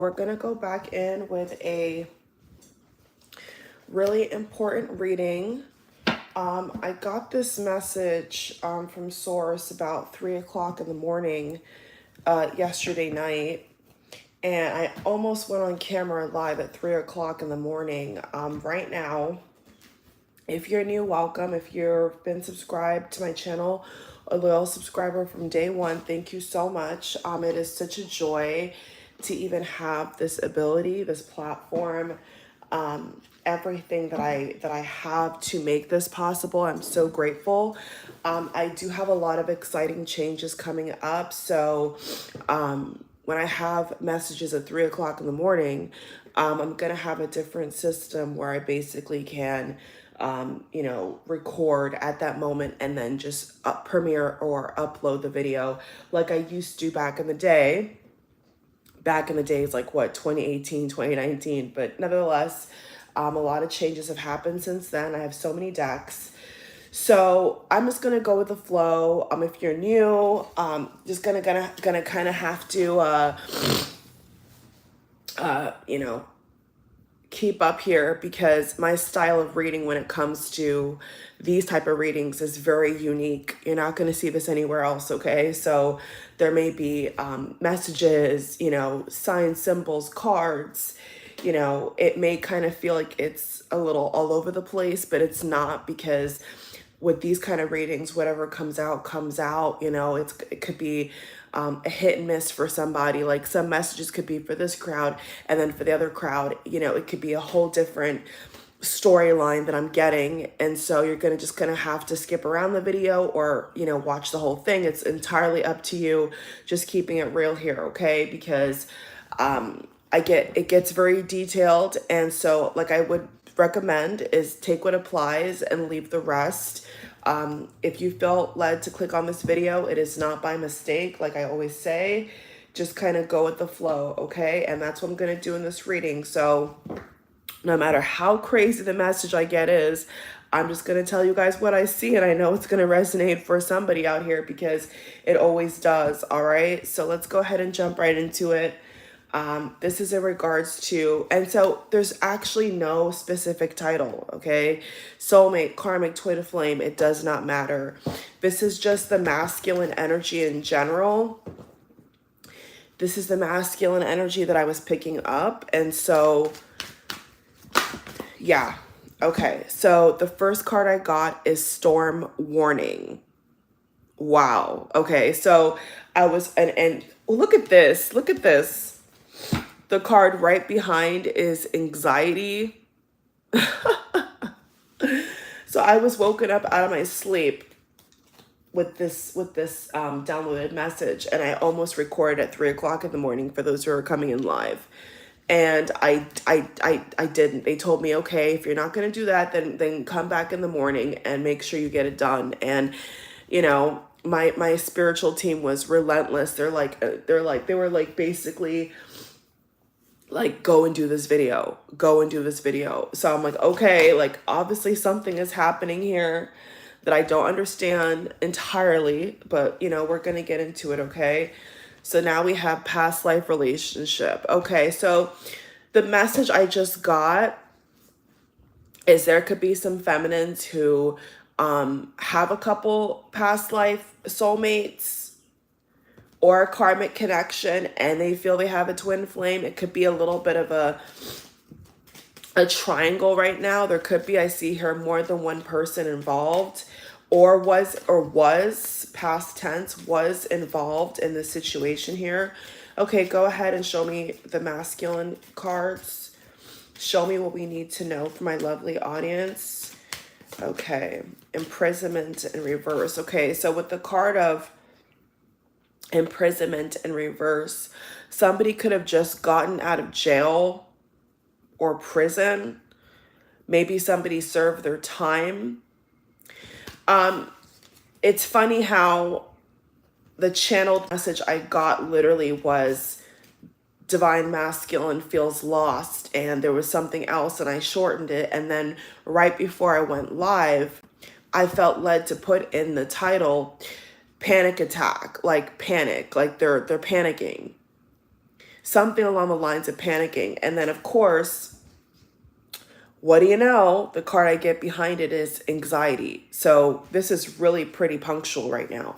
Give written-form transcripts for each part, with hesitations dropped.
We're gonna go back in with a really important reading. I got this message from Source about 3 o'clock in the morning yesterday night, and I almost went on camera live at 3 o'clock in the morning. Right now, if you're new, welcome. If you've been subscribed to my channel, a loyal subscriber from day one, thank you so much. It is such a joy to even have this ability, this platform, everything that I have to make this possible. I'm so grateful. I do have a lot of exciting changes coming up. So when I have messages at 3 o'clock in the morning, I'm gonna have a different system where I basically can record at that moment and then just premiere or upload the video like I used to back in the day. Back in the days, like what, 2018, 2019. But nevertheless, a lot of changes have happened since then. I have so many decks. So I'm just gonna go with the flow. If you're new, just gonna kind of have to keep up here because my style of reading when it comes to these type of readings is very unique. You're not going to see this anywhere else, okay? So there may be messages, signs, symbols, cards. It may kind of feel like it's a little all over the place, but it's not, because with these kind of readings, whatever comes out comes out. It could be a hit and miss for somebody. Like some messages could be for this crowd, and then for the other crowd, it could be a whole different storyline that I'm getting. And so you're just gonna have to skip around the video or watch the whole thing. It's entirely up to you. Just keeping it real here, okay? Because it gets very detailed, and so like I would recommend is take what applies and leave the rest. If you felt led to click on this video, it is not by mistake. Like I always say, just kind of go with the flow, okay? And that's what I'm going to do in this reading. So no matter how crazy the message I get is, I'm just going to tell you guys what I see, and I know it's going to resonate for somebody out here because it always does, all right? So let's go ahead and jump right into it. This is in regards to, and so there's actually no specific title, okay? Soulmate, karmic, twin flame, it does not matter. This is just the masculine energy in general. This is the masculine energy that I was picking up. And so, yeah. Okay, so the first card I got is Storm Warning. Wow. Okay, so I was, and look at this. Look at this. The card right behind is Anxiety. So I was woken up out of my sleep with this downloaded message, and I almost recorded at 3 o'clock in the morning for those who are coming in live. And I didn't. They told me, okay, if you're not going to do that, then come back in the morning and make sure you get it done. And my spiritual team was relentless. They were like basically like, go and do this video, go and do this video. So I'm like, okay, like obviously something is happening here that I don't understand entirely, but we're going to get into it. Okay. So now we have past life relationship. Okay. So the message I just got is there could be some feminines who have a couple past life soulmates or a karmic connection, and they feel they have a twin flame. It could be a little bit of a triangle right now. There could be, I see here, more than one person involved, or was past tense, was involved in the situation here. Okay, go ahead and show me the masculine cards. Show me what we need to know for my lovely audience. Okay, imprisonment in reverse. Okay, so with the card of imprisonment in reverse, somebody could have just gotten out of jail or prison. Maybe somebody served their time. It's funny how the channeled message I got literally was divine masculine feels lost, and there was something else and I shortened it, and then right before I went live I felt led to put in the title panic attack, like panic, like they're panicking. something along the lines of panicking. And then, of course, what do you know? The card I get behind it is anxiety. So this is really pretty punctual right now.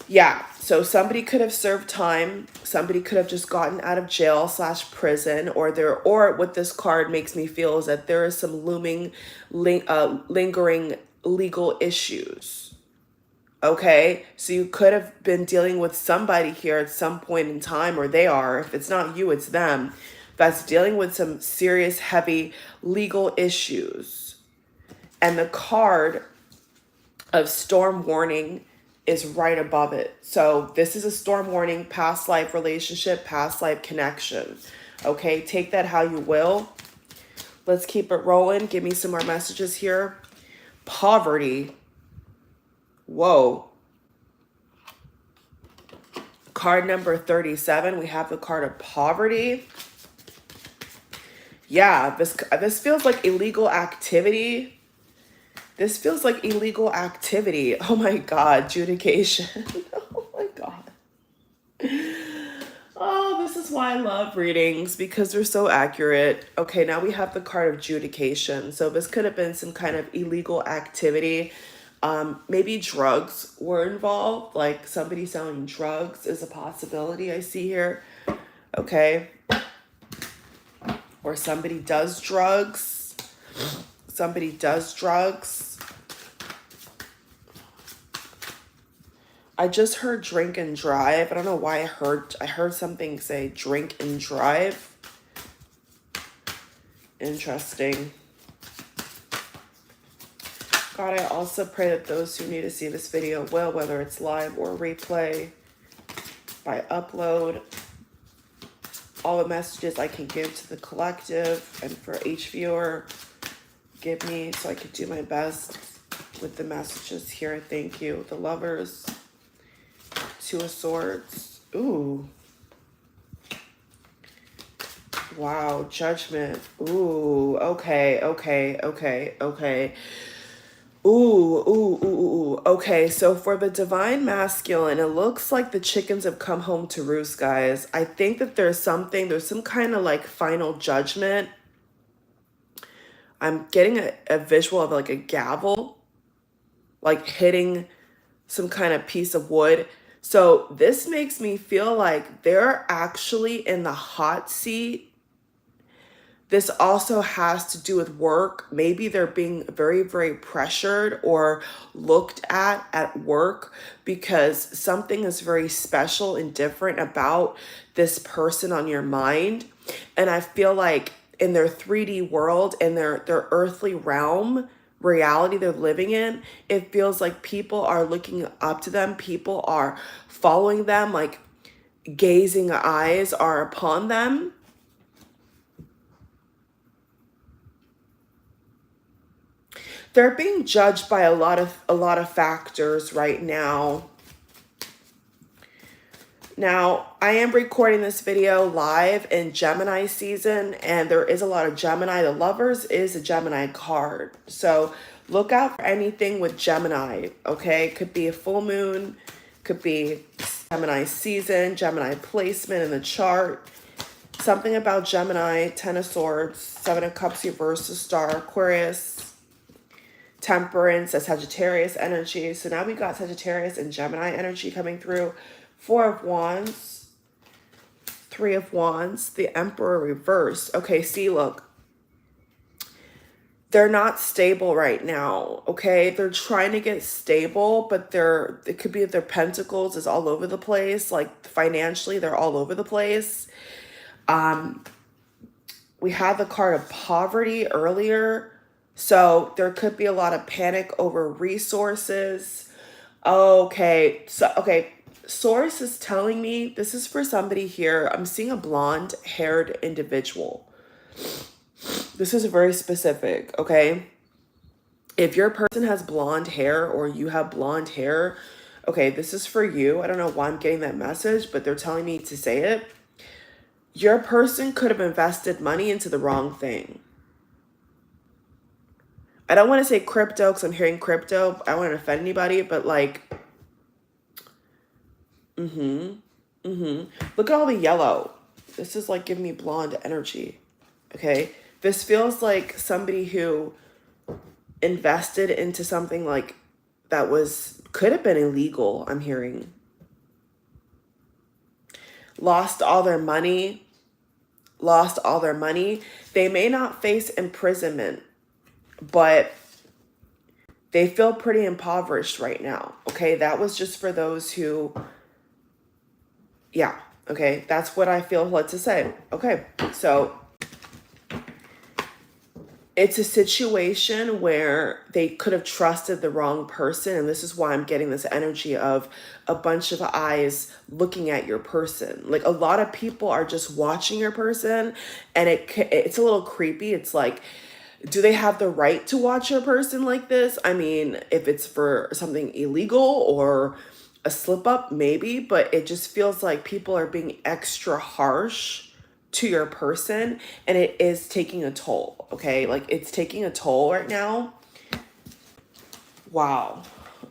Yeah, so somebody could have served time. Somebody could have just gotten out of jail / prison, or what this card makes me feel is that there is some lingering legal issues. Okay, so you could have been dealing with somebody here at some point in time, or they are. If it's not you, it's them. That's dealing with some serious, heavy legal issues. And the card of storm warning is right above it. So this is a storm warning, past life relationship, past life connection. Okay, take that how you will. Let's keep it rolling. Give me some more messages here. Poverty. Whoa. Card number 37, we have the card of poverty. Yeah, this feels like illegal activity. This feels like illegal activity. Oh my God, adjudication. Oh my God. Oh, this is why I love readings, because they're so accurate. Okay, now we have the card of adjudication. So this could have been some kind of illegal activity. Maybe drugs were involved, like somebody selling drugs is a possibility I see here. Okay. Or somebody does drugs. Somebody does drugs. I just heard drink and drive. I don't know why I heard something say drink and drive. Interesting. God, I also pray that those who need to see this video will, whether it's live or replay, by upload, all the messages I can give to the collective and for each viewer, give me so I can do my best with the messages here. Thank you. The Lovers, Two of Swords. Ooh. Wow, Judgment. Ooh, okay. Ooh. Okay, so for the Divine Masculine, it looks like the chickens have come home to roost, guys. I think that there's some kind of like final judgment. I'm getting a visual of like a gavel, like hitting some kind of piece of wood. So this makes me feel like they're actually in the hot seat. This also has to do with work. Maybe they're being very, very pressured or looked at work because something is very special and different about this person on your mind. And I feel like in their 3D world, in their earthly realm, reality they're living in, it feels like people are looking up to them. People are following them, like gazing eyes are upon them. They're being judged by a lot of factors right now. Now, I am recording this video live in Gemini season, and there is a lot of Gemini. The Lovers is a Gemini card. So look out for anything with Gemini, okay? Could be a full moon, could be Gemini season, Gemini placement in the chart. Something about Gemini, Ten of Swords, Seven of Cups reversed, the Star, Aquarius, Temperance, a Sagittarius energy. So now we got Sagittarius and Gemini energy coming through. Four of Wands, Three of Wands, the Emperor reversed. Okay, see, look. They're not stable right now, okay? They're trying to get stable, but it could be that their pentacles is all over the place. Like financially, they're all over the place. We had the card of poverty earlier. So there could be a lot of panic over resources. Okay, source is telling me this is for somebody here. I'm seeing a blonde-haired individual. This is very specific, okay? If your person has blonde hair or you have blonde hair, okay, this is for you. I don't know why I'm getting that message, but they're telling me to say it. Your person could have invested money into the wrong thing. I don't want to say crypto because I'm hearing crypto. I don't want to offend anybody, but like, look at all the yellow. This is like giving me blonde energy. Okay. This feels like somebody who invested into something like that could have been illegal, I'm hearing. Lost all their money. They may not face imprisonment, but they feel pretty impoverished right now. Okay. That was just for those who, yeah. Okay. That's what I feel led to say. Okay. So it's a situation where they could have trusted the wrong person. And this is why I'm getting this energy of a bunch of eyes looking at your person. Like a lot of people are just watching your person, and it's a little creepy. It's like, do they have the right to watch your person like this? I mean, if it's for something illegal or a slip up, maybe, but it just feels like people are being extra harsh to your person, and it is taking a toll. Okay, like it's taking a toll right now. Wow.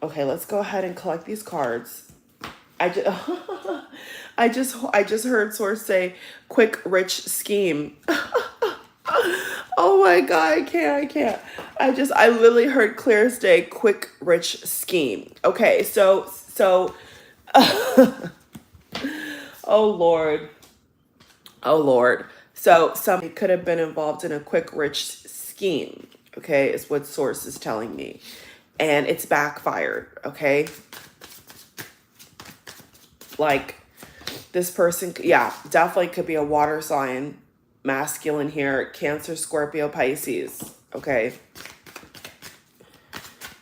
Okay, let's go ahead and collect these cards. I just I just heard Source say quick rich scheme. Oh my god, I can't. I literally heard clear as day, quick rich scheme. Okay, so oh Lord. Oh Lord. So somebody could have been involved in a quick rich scheme, okay, is what Source is telling me. And it's backfired, okay? Like this person, yeah, definitely could be a water sign, masculine here, Cancer, Scorpio, Pisces, okay?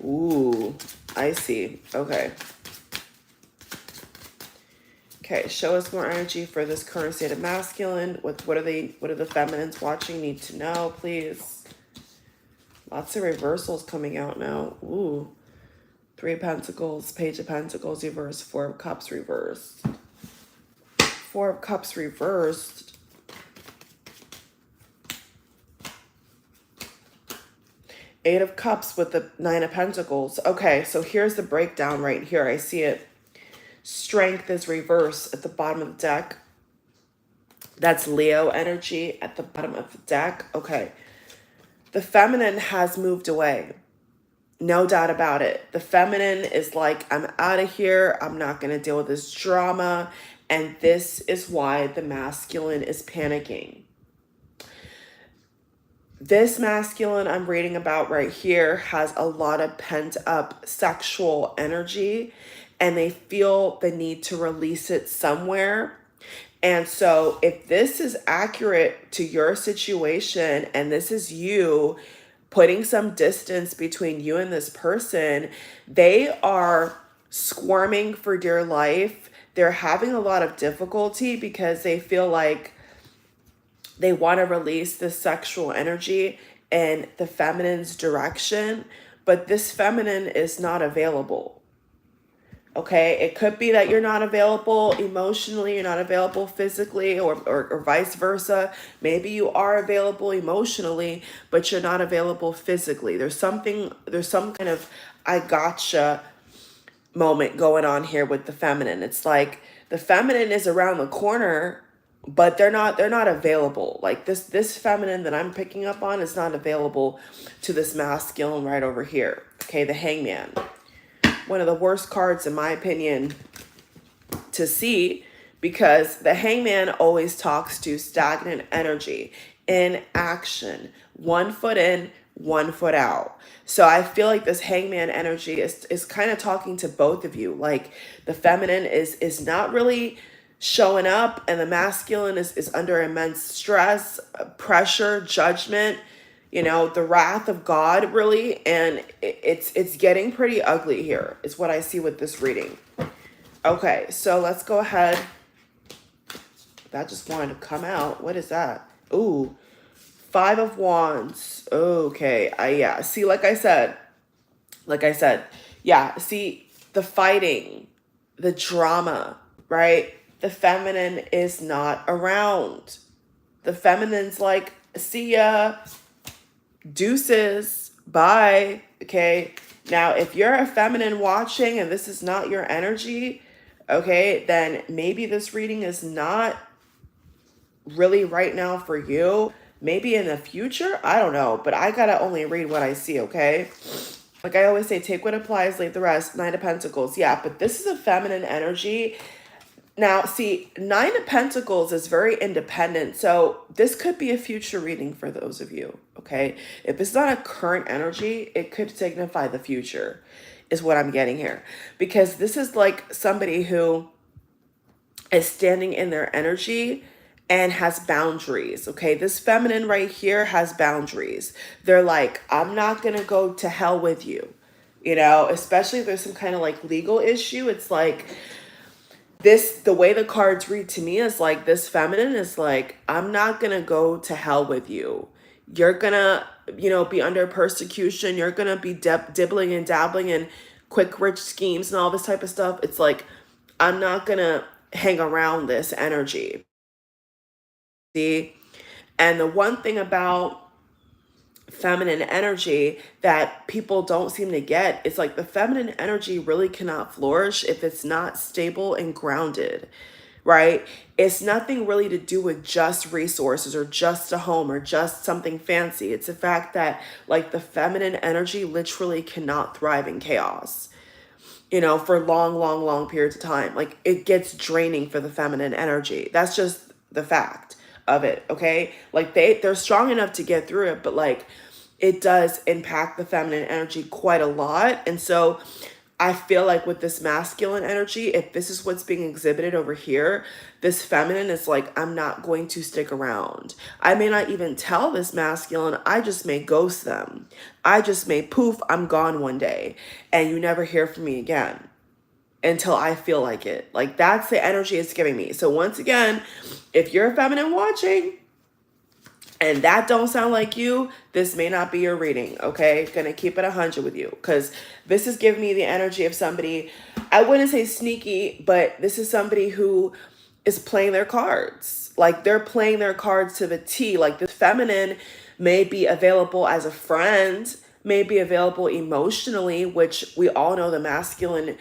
Ooh, I see. Okay. Okay, show us more energy for this current state of masculine. What do the feminines watching need to know, please? Lots of reversals coming out now. Ooh. 3 of Pentacles, Page of Pentacles reversed, 4 of Cups reversed. 4 of Cups reversed. 8 of Cups with the 9 of Pentacles. Okay, so here's the breakdown right here. I see it. Strength is reversed at the bottom of the deck. That's Leo energy at the bottom of the deck. Okay. The feminine has moved away. No doubt about it. The feminine is like, I'm out of here. I'm not going to deal with this drama. And this is why the masculine is panicking. This masculine I'm reading about right here has a lot of pent up sexual energy, and they feel the need to release it somewhere. And so if this is accurate to your situation, and this is you putting some distance between you and this person, they are squirming for dear life. They're having a lot of difficulty because they feel like they want to release this sexual energy in the feminine's direction, but this feminine is not available. Okay, it could be that you're not available emotionally, you're not available physically, or vice versa. Maybe you are available emotionally, but you're not available physically. There's some kind of I gotcha moment going on here with the feminine. It's like the feminine is around the corner, but they're not available. Like this feminine that I'm picking up on is not available to this masculine right over here. Okay, the Hangman. One of the worst cards, in my opinion, to see, because the Hangman always talks to stagnant energy, inaction, 1 foot in, 1 foot out. So I feel like this Hangman energy is kind of talking to both of you. Like the feminine is not really showing up, and the masculine is under immense stress, pressure, judgment, the wrath of God, really. And it's getting pretty ugly here is what I see with this reading. Okay, so let's go ahead. That just wanted to come out. What is that? Ooh, 5 of Wands. Okay, yeah. See, like I said, yeah. See, the fighting, the drama, right? The feminine is not around. The feminine's like, see ya, deuces, bye. Okay, now if you're a feminine watching and this is not your energy, okay, then maybe this reading is not really right now for you. Maybe in the future, I don't know, but I gotta only read what I see, okay? Like I always say, take what applies, leave the rest. Nine of Pentacles, yeah, but this is a feminine energy. Now, see, Nine of Pentacles is very independent, so this could be a future reading for those of you, okay? If it's not a current energy, it could signify the future, is what I'm getting here. Because this is like somebody who is standing in their energy and has boundaries, okay? This feminine right here has boundaries. They're like, I'm not gonna go to hell with you, you know? Especially if there's some kind of like legal issue. It's like, the way the cards read to me is like, this feminine is like, I'm not gonna go to hell with you. You're gonna, be under persecution. You're gonna be dibbling and dabbling in quick rich schemes and all this type of stuff. It's like, I'm not gonna hang around this energy. See? And the one thing about feminine energy that people don't seem to get, it's like the feminine energy really cannot flourish if it's not stable and grounded, right? It's nothing really to do with just resources or just a home or just something fancy. It's the fact that like the feminine energy literally cannot thrive in chaos, for long, long, long periods of time. Like it gets draining for the feminine energy. That's just the fact of it, okay? Like they're strong enough to get through it, but like it does impact the feminine energy quite a lot. And so I feel like with this masculine energy, if this is what's being exhibited over here, this feminine is like, I'm not going to stick around. I may not even tell this masculine, I just may ghost them. I just may poof, I'm gone one day and you never hear from me again until I feel like it. Like that's the energy it's giving me. So once again, if you're a feminine watching, and that don't sound like you, this may not be your reading, okay? Gonna keep it 100 with you because this is giving me the energy of somebody, I wouldn't say sneaky, but this is somebody who is playing their cards. Like they're playing their cards to the T. Like the feminine may be available as a friend, may be available emotionally, which we all know the masculine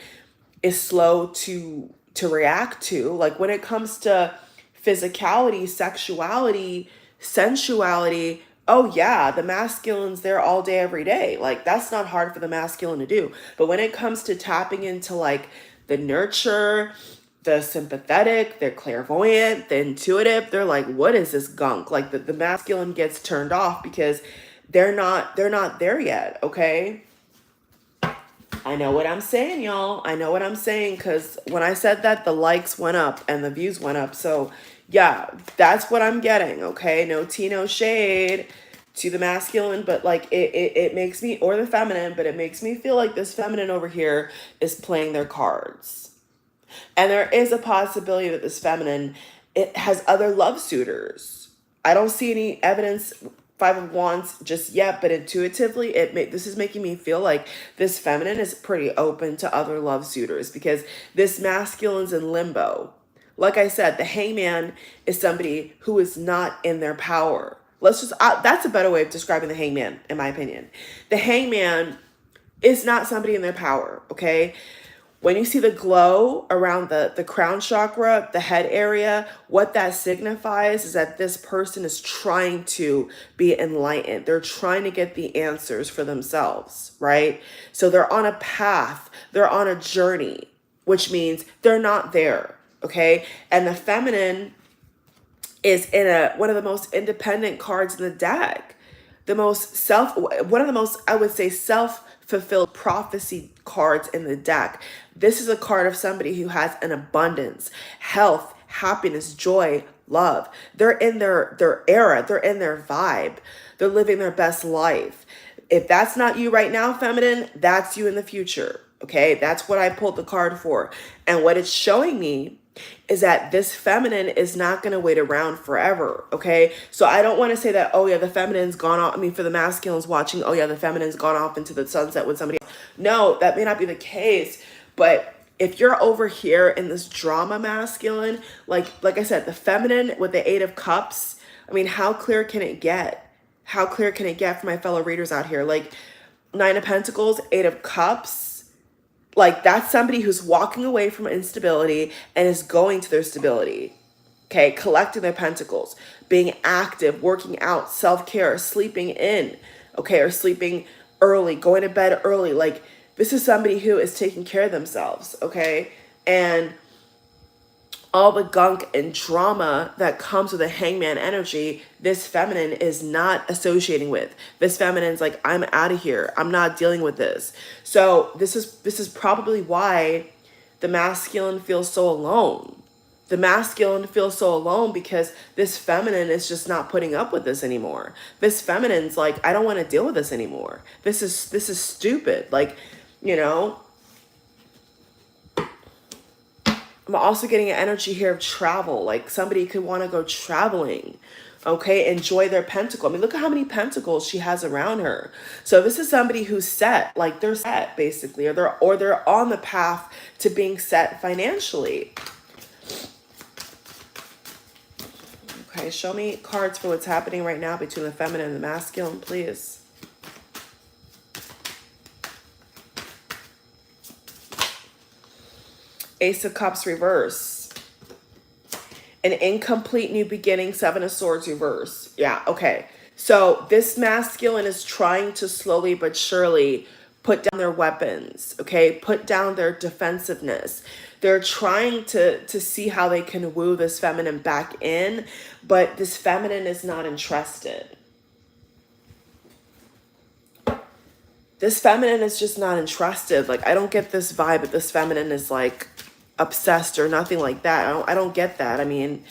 is slow to react to. Like when it comes to physicality, sexuality, sensuality, oh yeah, the masculine's there all day, every day. Like that's not hard for the masculine to do. But when it comes to tapping into like the nurture, the sympathetic, they're clairvoyant, the intuitive, they're like, what is this gunk? Like the masculine gets turned off because they're not there yet, okay? I know what I'm saying, y'all. I know what I'm saying because when I said that, the likes went up and the views went up. So yeah, that's what I'm getting, okay? No tea, no shade to the masculine, but like it makes me, or the feminine, but it makes me feel like this feminine over here is playing their cards. And there is a possibility that this feminine, it has other love suitors. I don't see any evidence, Five of Wands just yet, but intuitively, this is making me feel like this feminine is pretty open to other love suitors because this masculine's in limbo. Like I said, the hangman is somebody who is not in their power. That's a better way of describing the hangman, in my opinion. The hangman is not somebody in their power, okay? When you see the glow around the crown chakra, the head area, what that signifies is that this person is trying to be enlightened. They're trying to get the answers for themselves, right? So they're on a path, they're on a journey, which means they're not there, okay? And the feminine is in one of the most independent cards in the deck. One of the most, I would say, self-fulfilled prophecy cards in the deck. This is a card of somebody who has an abundance, health, happiness, joy, love. They're in their era, they're in their vibe. They're living their best life. If that's not you right now, feminine, that's you in the future. Okay, that's what I pulled the card for. And what it's showing me is that this feminine is not going to wait around forever, okay? So I don't want to say that, oh yeah, the feminine's gone off. I mean, for the masculines watching, oh yeah, the feminine's gone off into the sunset with somebody else. No, that may not be the case. But if you're over here in this drama masculine, like I said, the feminine with the Eight of Cups, I mean, how clear can it get? How clear can it get for my fellow readers out here? Like Nine of Pentacles, Eight of Cups, like that's somebody who's walking away from instability and is going to their stability. Okay, collecting their pentacles, being active, working out, self-care, sleeping in, okay, or sleeping early, going to bed early. Like, this is somebody who is taking care of themselves, okay? And all the gunk and drama that comes with a hangman energy, this feminine is not associating with. This feminine's like, I'm out of here. I'm not dealing with this. So this is probably why the masculine feels so alone. The masculine feels so alone because this feminine is just not putting up with this anymore. This feminine's like, I don't want to deal with this anymore. This is stupid. Like, you know, I'm also getting an energy here of travel. Like somebody could want to go traveling, okay? Enjoy their pentacle. I mean, look at how many pentacles she has around her. So this is somebody who's set, like they're set basically, or they're on the path to being set financially. Okay, show me cards for what's happening right now between the feminine and the masculine, please. Ace of Cups reverse. An incomplete new beginning, Seven of Swords reverse. Yeah, okay. So this masculine is trying to slowly but surely put down their weapons, okay? Put down their defensiveness. They're trying to see how they can woo this feminine back in, but this feminine is not interested. This feminine is just not interested. Like, I don't get this vibe that this feminine is like obsessed or nothing like that. I don't get that. I mean,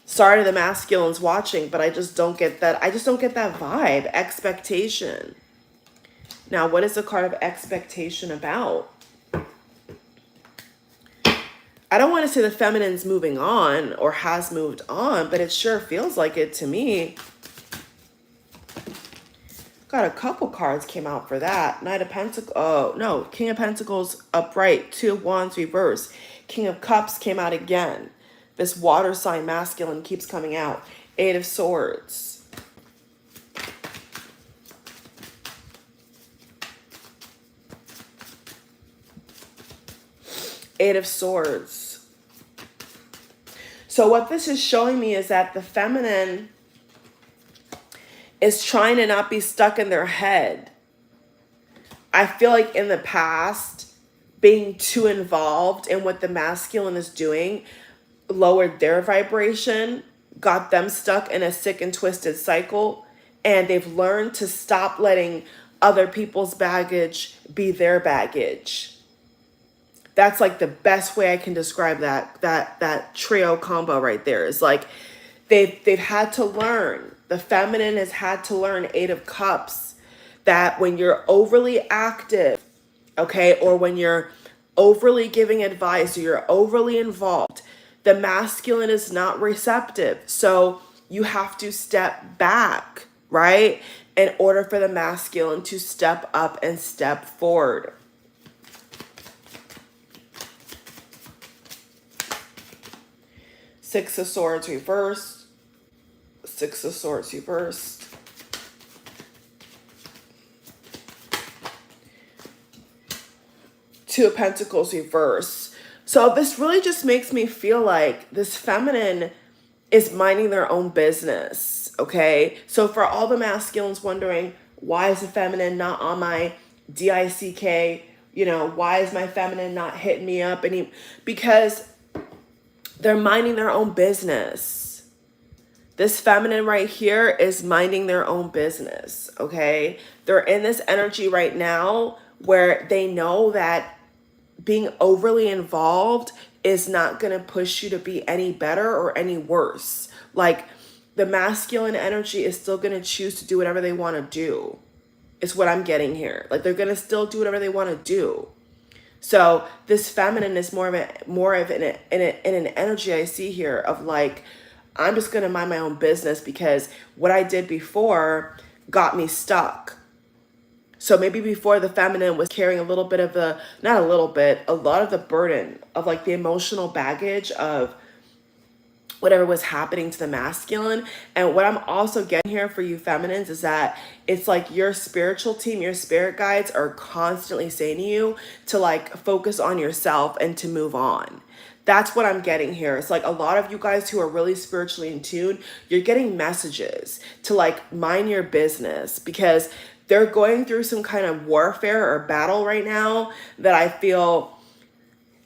sorry to the masculines watching, but I just don't get that. I just don't get that vibe. Expectation. Now, what is the card of expectation about? I don't want to say the feminine's moving on or has moved on, but it sure feels like it to me. Got a couple cards came out for that. Knight of Pentacles. Oh, no. King of Pentacles upright. Two of Wands reverse. King of Cups came out again. This water sign masculine keeps coming out. Eight of Swords. Eight of Swords. So what this is showing me is that the feminine is trying to not be stuck in their head. I feel like in the past, being too involved in what the masculine is doing lowered their vibration, got them stuck in a sick and twisted cycle, and they've learned to stop letting other people's baggage be their baggage. That's like the best way I can describe that trio combo right there. Is like they've had to learn. The feminine has had to learn, Eight of Cups, that when you're overly active, okay, or when you're overly giving advice or you're overly involved, the masculine is not receptive. So you have to step back, right, in order for the masculine to step up and step forward. Six of Swords reversed. Six of Swords reversed. Two of Pentacles reversed. So this really just makes me feel like this feminine is minding their own business, okay? So for all the masculines wondering, why is the feminine not on my DICK? You know, why is my feminine not hitting me up? Because they're minding their own business. This feminine right here is minding their own business, okay? They're in this energy right now where they know that being overly involved is not going to push you to be any better or any worse. Like, the masculine energy is still going to choose to do whatever they want to do. Is what I'm getting here. Like, they're going to still do whatever they want to do. So this feminine is more of an energy I see here of like, I'm just going to mind my own business because what I did before got me stuck. So maybe before the feminine was carrying a little bit of the, not a little bit, a lot of the burden of like the emotional baggage of whatever was happening to the masculine. And what I'm also getting here for you feminines is that it's like your spiritual team, your spirit guides are constantly saying to you to like focus on yourself and to move on. That's what I'm getting here. It's like a lot of you guys who are really spiritually in tune, you're getting messages to like mind your business, because they're going through some kind of warfare or battle right now that I feel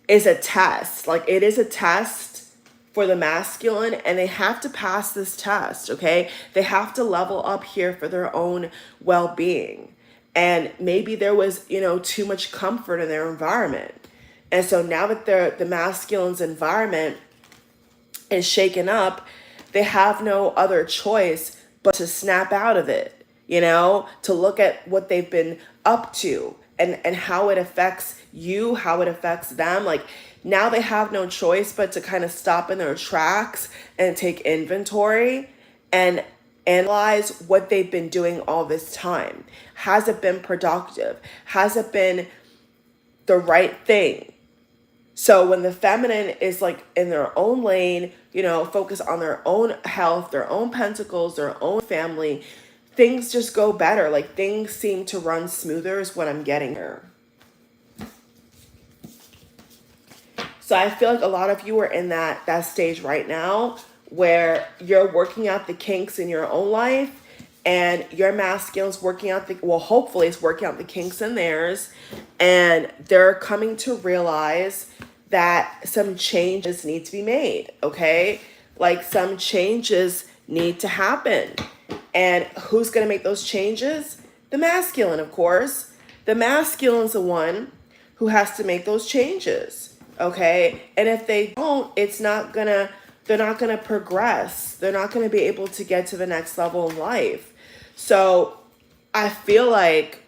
is a test. Like it is a test for the masculine, and they have to pass this test, okay? They have to level up here for their own well-being. And maybe there was, too much comfort in their environment. And so now that the masculine's environment is shaken up, they have no other choice but to snap out of it, to look at what they've been up to and how it affects you, how it affects them. Like now they have no choice but to kind of stop in their tracks and take inventory and analyze what they've been doing all this time. Has it been productive? Has it been the right thing? So when the feminine is like in their own lane, focus on their own health, their own pentacles, their own family, things just go better. Like things seem to run smoother is what I'm getting here. So I feel like a lot of you are in that stage right now where you're working out the kinks in your own life, and your masculine's working out hopefully it's working out the kinks in theirs, and they're coming to realize that some changes need to be made, okay? Like some changes need to happen. And who's going to make those changes? The masculine, of course. The masculine's the one who has to make those changes, okay? And if they don't, they're not gonna progress. They're not gonna be able to get to the next level in life. So I feel like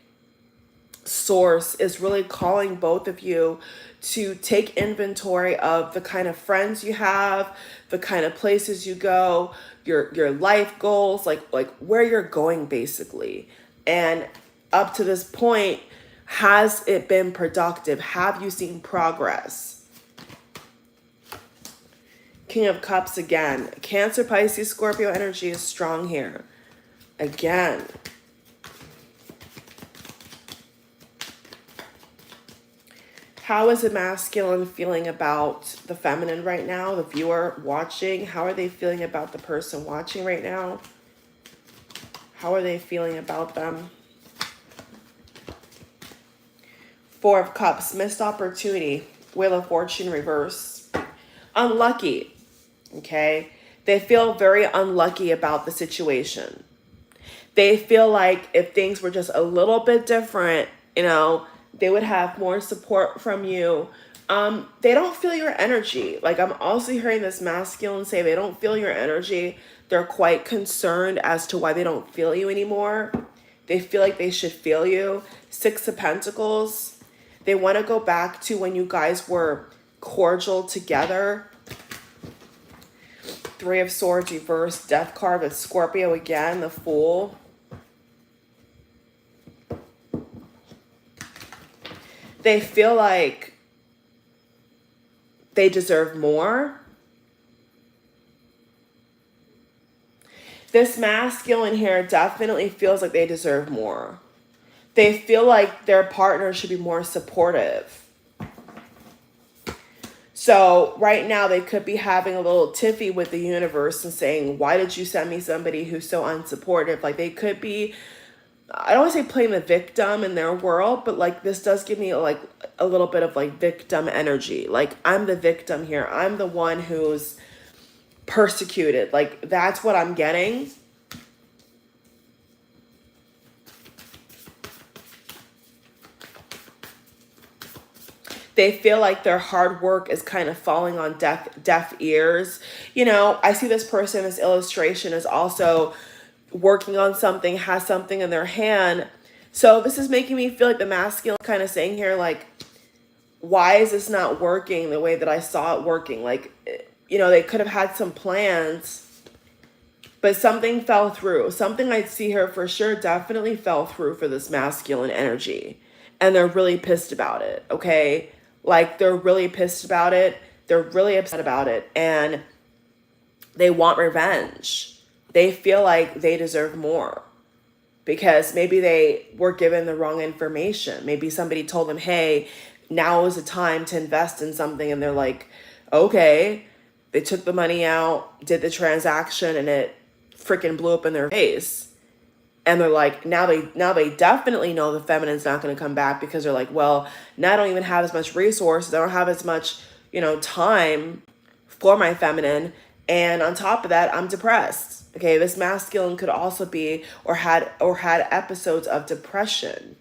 Source is really calling both of you to take inventory of the kind of friends you have, the kind of places you go, your life goals, like where you're going basically. And up to this point, has it been productive? Have you seen progress? King of Cups again. Cancer, Pisces, Scorpio energy is strong here. Again. How is the masculine feeling about the feminine right now? The viewer watching, how are they feeling about the person watching right now? How are they feeling about them? Four of Cups, missed opportunity. Wheel of Fortune reverse. Unlucky, okay? They feel very unlucky about the situation. They feel like if things were just a little bit different, they would have more support from you. They don't feel your energy. Like I'm also hearing this masculine say they don't feel your energy. They're quite concerned as to why they don't feel you anymore. They feel like they should feel you. Six of Pentacles. They want to go back to when you guys were cordial together. Three of Swords reverse. Death card with Scorpio again. The Fool. They feel like they deserve more. This masculine here definitely feels like they deserve more. They feel like their partner should be more supportive. So right now they could be having a little tiffy with the universe and saying, why did you send me somebody who's so unsupportive? Like they could be, I don't want to say playing the victim in their world, but like this does give me like a little bit of like victim energy. Like I'm the victim here. I'm the one who's persecuted. Like that's what I'm getting. They feel like their hard work is kind of falling on deaf ears. I see this person, this illustration is also working on something, has something in their hand. So this is making me feel like the masculine kind of saying here, like, why is this not working the way that I saw it working? Like, they could have had some plans, but something fell through. Something I see here for sure definitely fell through for this masculine energy. And they're really pissed about it, okay? Like, they're really pissed about it. They're really upset about it. And they want revenge. They feel like they deserve more because maybe they were given the wrong information. Maybe somebody told them, hey, now is the time to invest in something. And they're like, Okay, they took the money out, did the transaction, and it freaking blew up in their face. And they're like, now they definitely know the feminine's not going to come back, because they're like, well, now I don't even have as much resources. I don't have as much, time for my feminine. And on top of that, I'm depressed. Okay, this masculine could also be or had episodes of depression,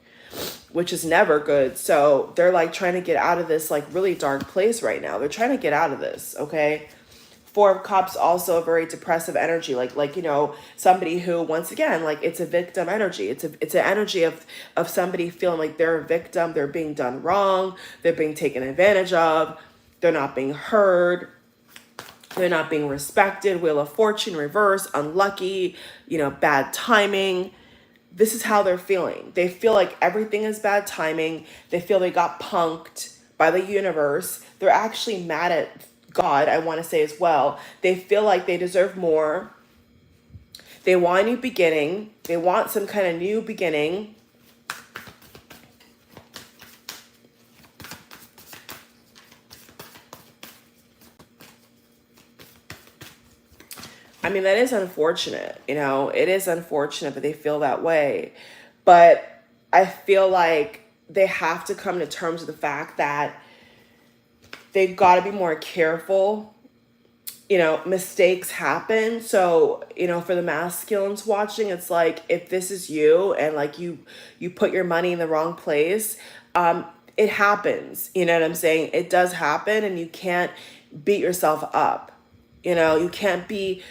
which is never good. So they're like trying to get out of this like really dark place right now. They're trying to get out of this, okay? Four of Cups, also a very depressive energy, like somebody who, once again, like, it's a victim energy. It's an energy of somebody feeling like they're a victim, they're being done wrong, they're being taken advantage of, they're not being heard, they're not being respected. Wheel of Fortune reverse, unlucky, bad timing. This is how they're feeling. They feel like everything is bad timing. They feel they got punked by the universe. They're actually mad at God, I want to say, as well. They feel like they deserve more. They want a new beginning. They want some kind of new beginning. I mean, that is unfortunate. It is unfortunate that they feel that way. But I feel like they have to come to terms with the fact that they've got to be more careful. Mistakes happen. So, for the masculines watching, it's like, if this is you and like you put your money in the wrong place, it happens. You know what I'm saying? It does happen, and you can't beat yourself up. You can't be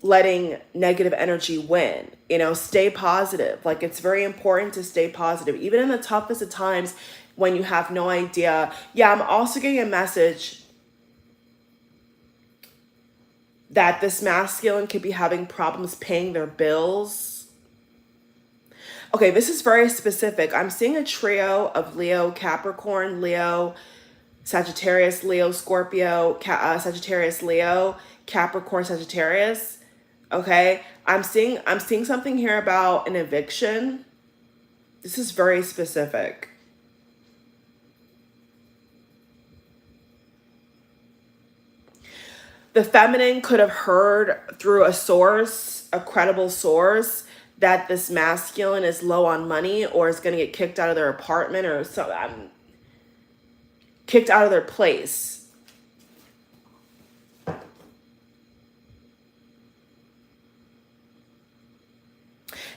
letting negative energy win. Stay positive. Like, it's very important to stay positive, even in the toughest of times when you have no idea. Yeah, I'm also getting a message that this masculine could be having problems paying their bills. Okay, this is very specific. I'm seeing a trio of Leo, Capricorn, Leo, Sagittarius, Leo, Scorpio, Sagittarius, Leo, Capricorn, Sagittarius. Okay, I'm seeing something here about an eviction. This is very specific. The feminine could have heard through a source, a credible source, that this masculine is low on money or is going to get kicked out of their apartment or kicked out of their place.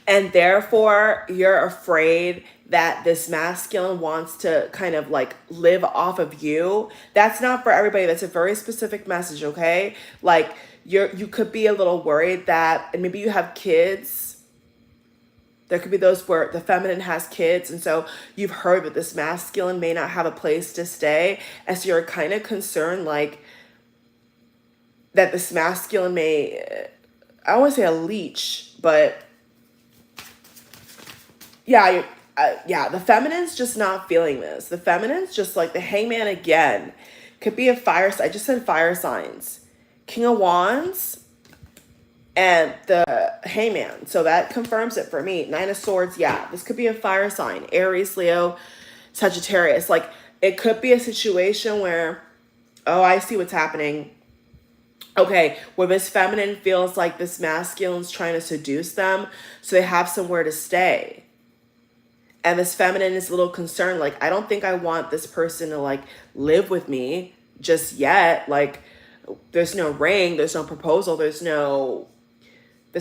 And therefore, you're afraid that this masculine wants to kind of like live off of you. That's not for everybody. That's a very specific message, okay? Like, you could be a little worried that, and maybe you have kids. There could be those where the feminine has kids, and so you've heard that this masculine may not have a place to stay, and so you're kind of concerned, like, that this masculine may, I don't want to say a leech, but yeah, the feminine's just not feeling this. The feminine's just like the Hangman again. Could be a fire. I just said fire signs. King of Wands and the Hangman. So that confirms it for me. Nine of Swords. Yeah, this could be a fire sign. Aries, Leo, Sagittarius. Like, it could be a situation where, oh, I see what's happening. Okay, where this feminine feels like this masculine's trying to seduce them, so they have somewhere to stay. And this feminine is a little concerned, like, I don't think I want this person to like live with me just yet. Like, there's no ring, there's no proposal, this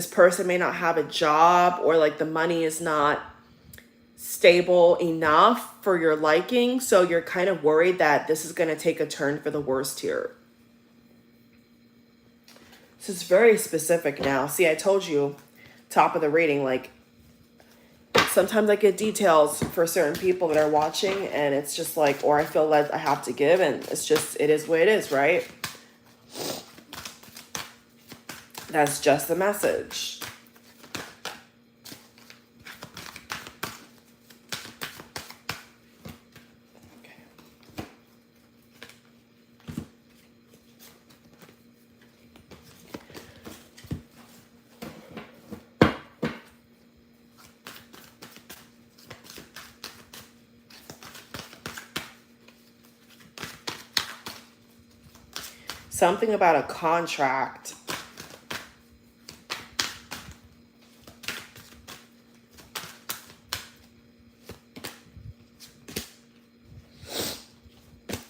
person may not have a job, or like the money is not stable enough for your liking. So you're kind of worried that this is going to take a turn for the worst here. This is very specific now. See, I told you, top of the reading, like, sometimes I get details for certain people that are watching, and it's just like, or I feel like I have to give, and it is what it is, right? That's just the message. Something about a contract.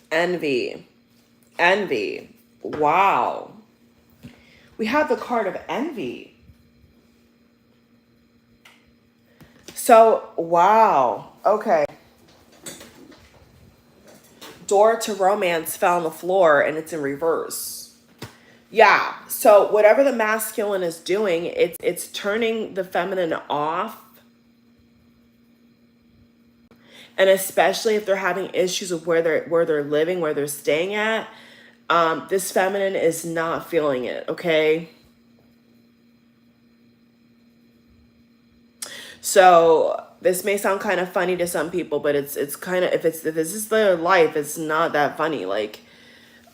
Envy. Envy. Wow. We have the card of envy. So, wow. Okay. Door to romance fell on the floor and it's in reverse. Yeah. So whatever the masculine is doing, it's turning the feminine off. And especially if they're having issues with where they're living, where they're staying at, this feminine is not feeling it, okay? So this may sound kind of funny to some people, but it's kind of, if this is their life, it's not that funny. Like,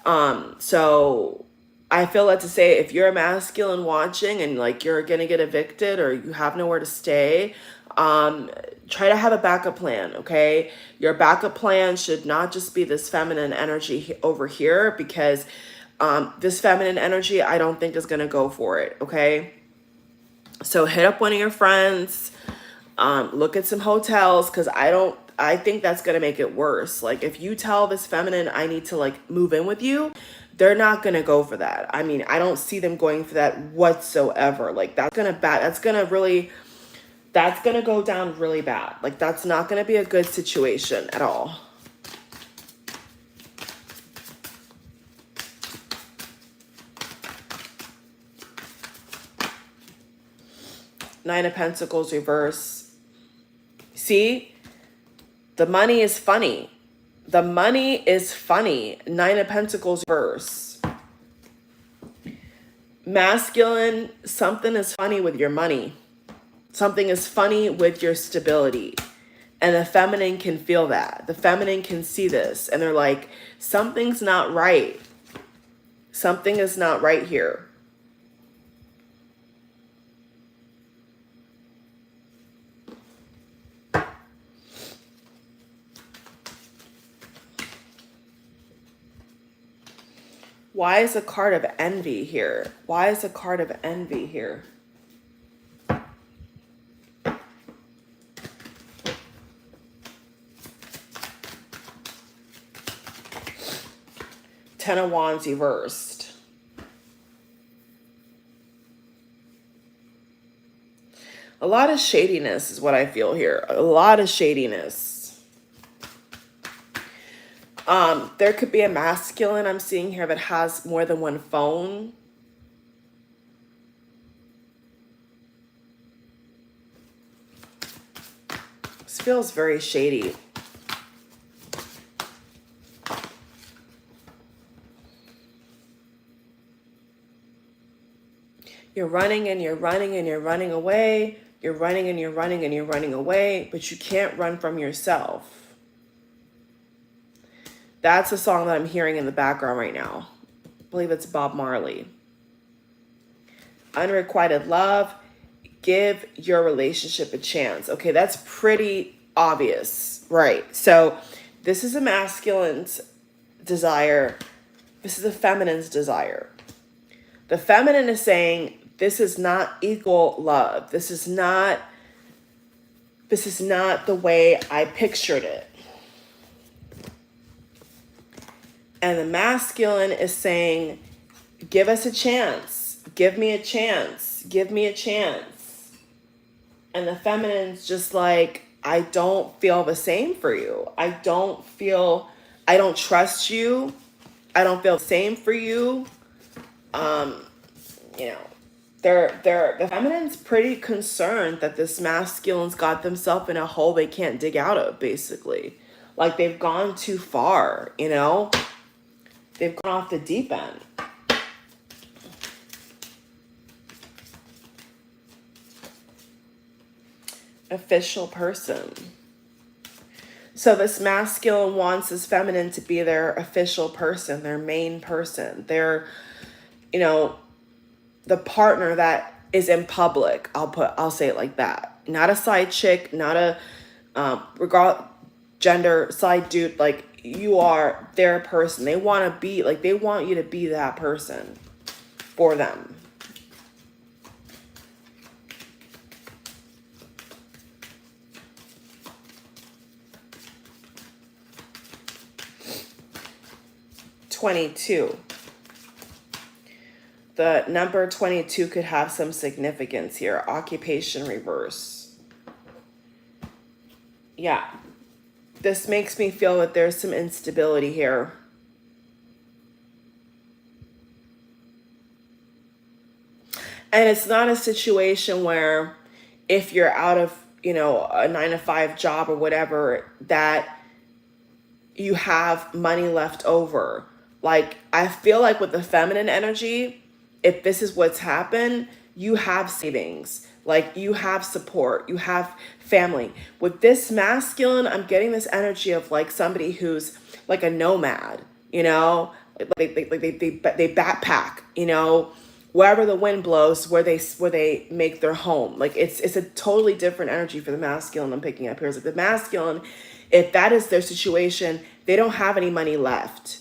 so I feel led to say, if you're a masculine watching and like you're gonna get evicted or you have nowhere to stay, try to have a backup plan, okay? Your backup plan should not just be this feminine energy over here, because this feminine energy, I don't think is gonna go for it, okay? So hit up one of your friends, look at some hotels, because I think that's gonna make it worse. Like, if you tell this feminine, I need to like move in with you, they're not gonna go for that. I mean, I don't see them going for that whatsoever. Like, that's gonna go down really bad. Like, that's not gonna be a good situation at all. Nine of Pentacles reverse. See, the money is funny. The money is funny. Nine of Pentacles reverse. Masculine, something is funny with your money. Something is funny with your stability. And the feminine can feel that. The feminine can see this. And they're like, something's not right. Something is not right here. Why is a card of envy here? Why is a card of envy here? Ten of Wands reversed. A lot of shadiness is what I feel here. A lot of shadiness. There could be a masculine I'm seeing here that has more than one phone. This feels very shady. You're running and you're running and you're running away. You're running and you're running and you're running away, but you can't run from yourself. That's a song that I'm hearing in the background right now. I believe it's Bob Marley. Unrequited love. Give your relationship a chance. Okay, that's pretty obvious, right? So this is a masculine's desire. This is a feminine's desire. The feminine is saying, this is not equal love. This is not the way I pictured it. And the masculine is saying, give us a chance. Give me a chance. Give me a chance. And the feminine's just like, I don't feel the same for you. I don't trust you. I don't feel the same for you. You know, the feminine's pretty concerned that this masculine's got themselves in a hole they can't dig out of, basically. Like, they've gone too far, you know? They've gone off the deep end. Official person. So this masculine wants this feminine to be their official person, their main person. Their, you know, the partner that is in public. I'll say it like that. Not a side chick, not a gender side dude. Like, you are their person. They want to be like, they want you to be that person for them. "22. The number 22 could have some significance here. Occupation reverse. Yeah. This makes me feel that there's some instability here. And it's not a situation where if you're out of, a 9 to 5 job or whatever, that you have money left over. Like, I feel like with the feminine energy, if this is what's happened, you have savings. Like, you have support, you have family. With this masculine, I'm getting this energy of like somebody who's like a nomad, they backpack, wherever the wind blows, where they make their home. Like, it's a totally different energy for the masculine I'm picking up here. It's like the masculine, if that is their situation, they don't have any money left.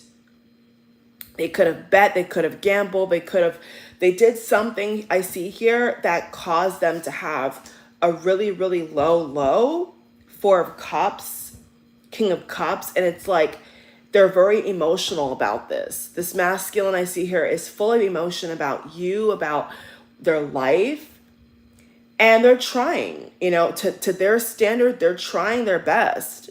They could have bet, they could have gambled, they did something I see here that caused them to have a really, really low 4 of Cups, King of Cups. And it's like, they're very emotional about this. This masculine I see here is full of emotion about you, about their life. And they're trying, to their standard, they're trying their best,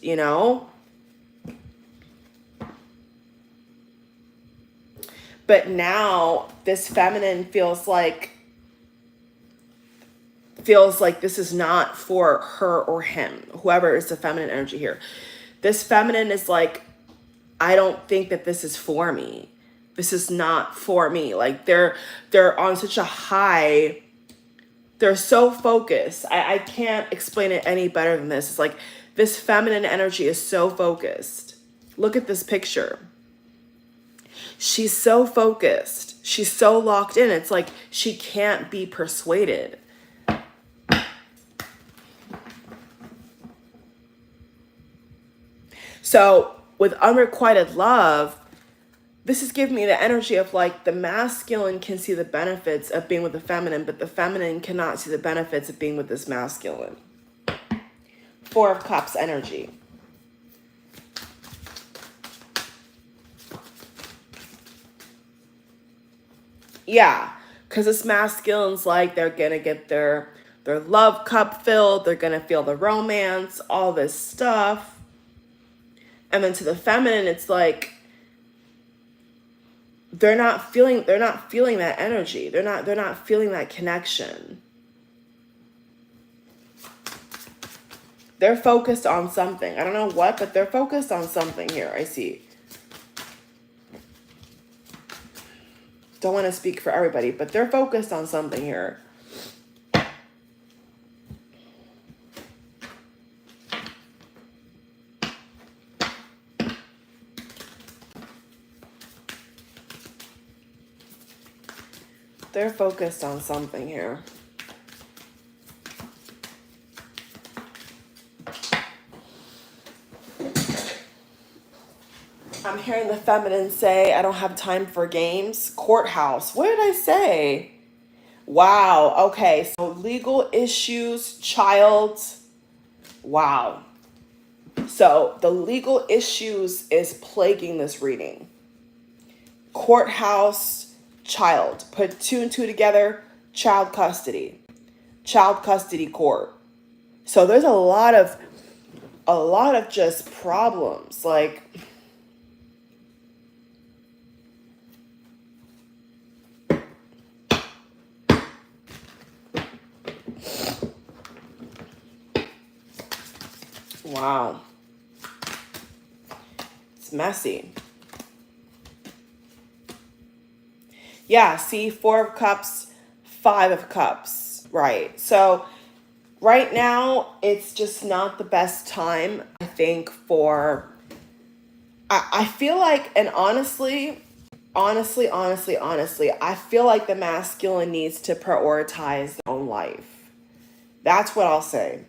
But now this feminine feels like this is not for her or him, whoever is the feminine energy here. This feminine is like, I don't think that this is for me. This is not for me. Like, they're on such a high, they're so focused. I can't explain it any better than this. It's like this feminine energy is so focused. Look at this picture. She's so focused. She's so locked in. It's like she can't be persuaded. So with unrequited love, this is giving me the energy of like the masculine can see the benefits of being with the feminine, but the feminine cannot see the benefits of being with this masculine. 4 of Cups energy. Yeah, because this masculine's like, they're going to get their love cup filled. They're going to feel the romance, all this stuff. And then to the feminine, it's like, they're not feeling that energy. They're not feeling that connection. They're focused on something. I don't know what, but they're focused on something here, I see. Don't want to speak for everybody, but they're focused on something here. They're focused on something here. I'm hearing the feminine say, I don't have time for games. Courthouse. What did I say? Wow. Okay. So legal issues, child. Wow. So the legal issues is plaguing this reading. Courthouse, child. Put 2 and 2 together. Child custody court. So there's a lot of just problems. Like, wow. It's messy. Yeah, see, 4 of Cups, 5 of Cups, right? So right now, it's just not the best time, I think, I feel like, and honestly, I feel like the masculine needs to prioritize their own life. That's what I'll say.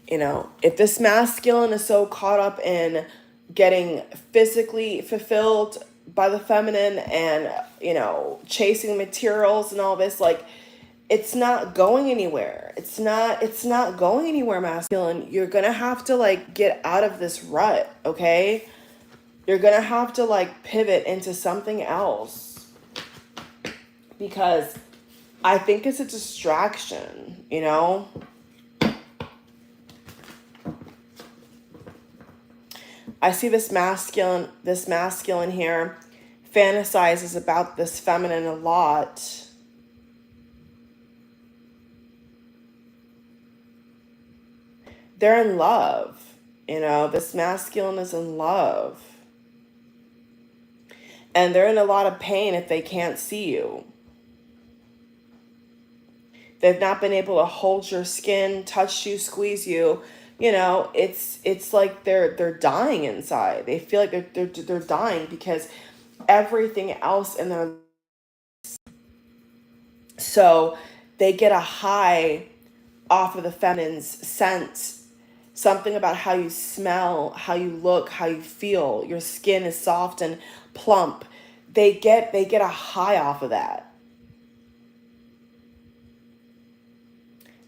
You know, if this masculine is so caught up in getting physically fulfilled by the feminine and, you know, chasing materials and all this, like, it's not going anywhere. It's not going anywhere, masculine. You're gonna have to like get out of this rut, okay? You're gonna have to like pivot into something else, because I think it's a distraction, you know? I see this masculine here fantasizes about this feminine a lot. They're in love, you know, this masculine is in love. And they're in a lot of pain if they can't see you. They've not been able to hold your skin, touch you, squeeze you. You know, it's like they're dying inside. They feel like they're dying because everything else in their, so they get a high off of the feminine's scent. Something about how you smell, how you look, how you feel. Your skin is soft and plump. They get a high off of that.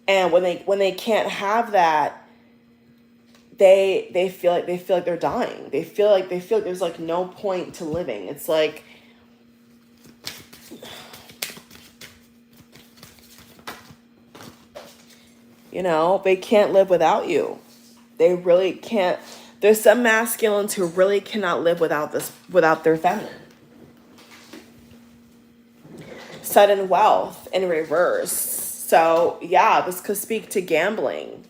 And when they can't have that, they feel like they're dying. They feel like there's like no point to living. It's like, you know, they can't live without you. They really can't. There's some masculines who really cannot live without their feminine. Sudden wealth in reverse. So yeah, this could speak to gambling.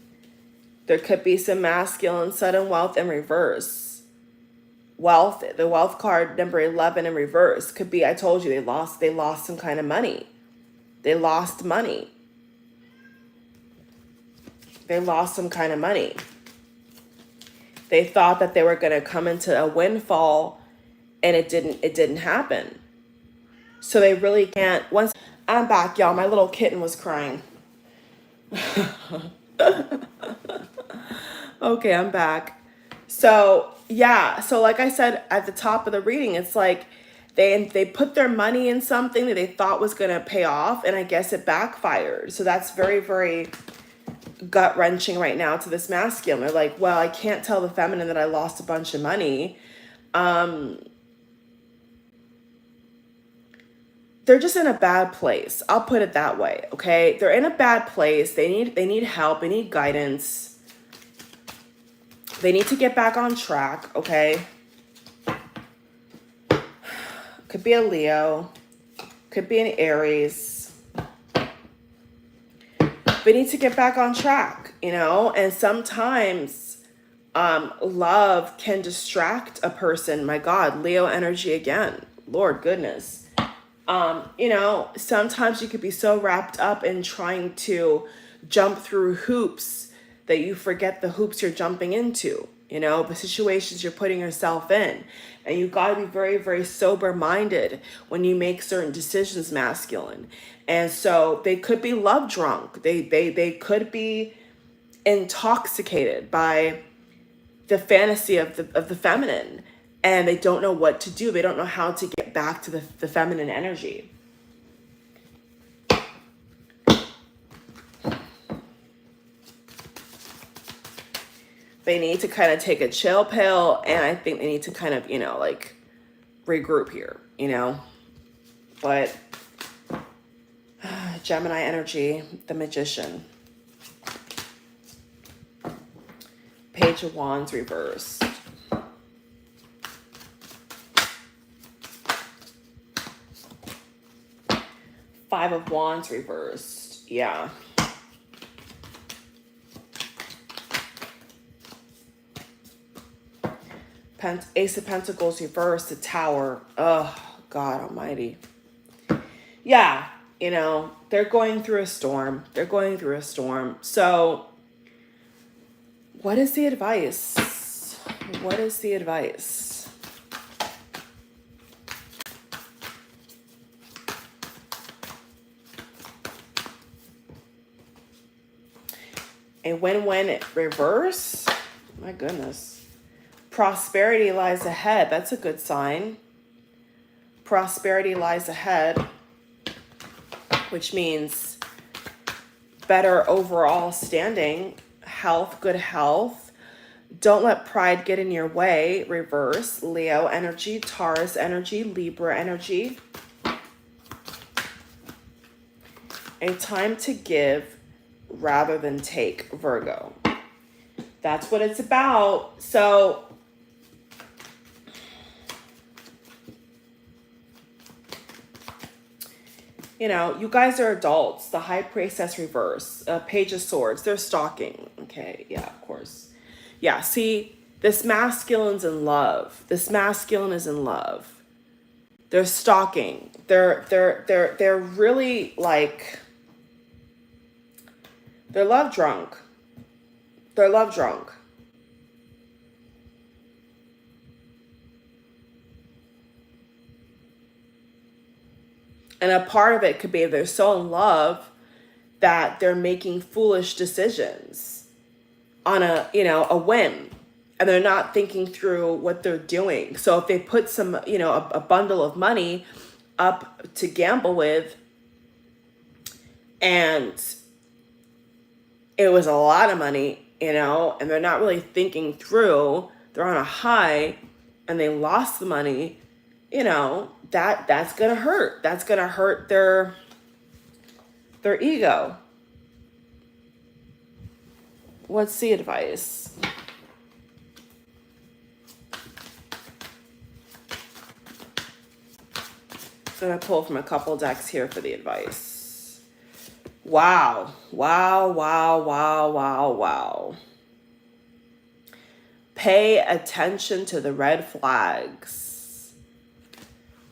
There could be some masculine sudden wealth in reverse. Wealth, the wealth card number 11 in reverse could be, I told you, they lost some kind of money. They lost money. They lost some kind of money. They thought that they were going to come into a windfall, and it didn't happen. So they really can't. Once I'm back, y'all, my little kitten was crying. Okay, I'm back. So yeah, so like I said at the top of the reading, it's like they put their money in something that they thought was going to pay off, and I guess it backfired. So that's very, very gut wrenching right now to this masculine. They're like, well, I can't tell the feminine that I lost a bunch of money. They're just in a bad place. I'll put it that way. Okay. They're in a bad place. They need help. They need guidance. They need to get back on track. Okay. Could be a Leo. Could be an Aries. They need to get back on track, you know, and sometimes love can distract a person. My God, Leo energy again. Lord goodness. You know, sometimes you could be so wrapped up in trying to jump through hoops that you forget the hoops you're jumping into, you know, the situations you're putting yourself in. And you got to be very, very sober minded when you make certain decisions, masculine. And so they could be love drunk. They could be intoxicated by the fantasy of the feminine, and they don't know what to do. They don't know how to get back to the feminine energy. They need to kind of take a chill pill, and I think they need to kind of, you know, like regroup here, you know. But Gemini energy, the Magician. Page of Wands reversed. Five of Wands reversed. Yeah. Ace of Pentacles reversed. The Tower. Oh, God almighty. Yeah, you know, they're going through a storm. They're going through a storm. So what is the advice? What is the advice? A win-win reverse. My goodness. Prosperity lies ahead. That's a good sign. Prosperity lies ahead, which means better overall standing, health, good health. Don't let pride get in your way. Reverse. Leo energy, Taurus energy, Libra energy. A time to give rather than take, Virgo. That's what it's about. So, you know, you guys are adults. The High Priestess reverse, Page of Swords. They're stalking. Okay, yeah, of course. Yeah, see, this masculine's in love. This masculine is in love. They're stalking. They're really like, they're love drunk. They're love drunk. And a part of it could be they're so in love that they're making foolish decisions on a whim, and they're not thinking through what they're doing. So if they put some, a bundle of money up to gamble with, and it was a lot of money, and they're not really thinking through, they're on a high and they lost the money, that's gonna hurt. That's gonna hurt their ego. What's the advice? I'm gonna pull from a couple decks here for the advice. Wow. Wow, wow, wow, wow, wow. Pay attention to the red flags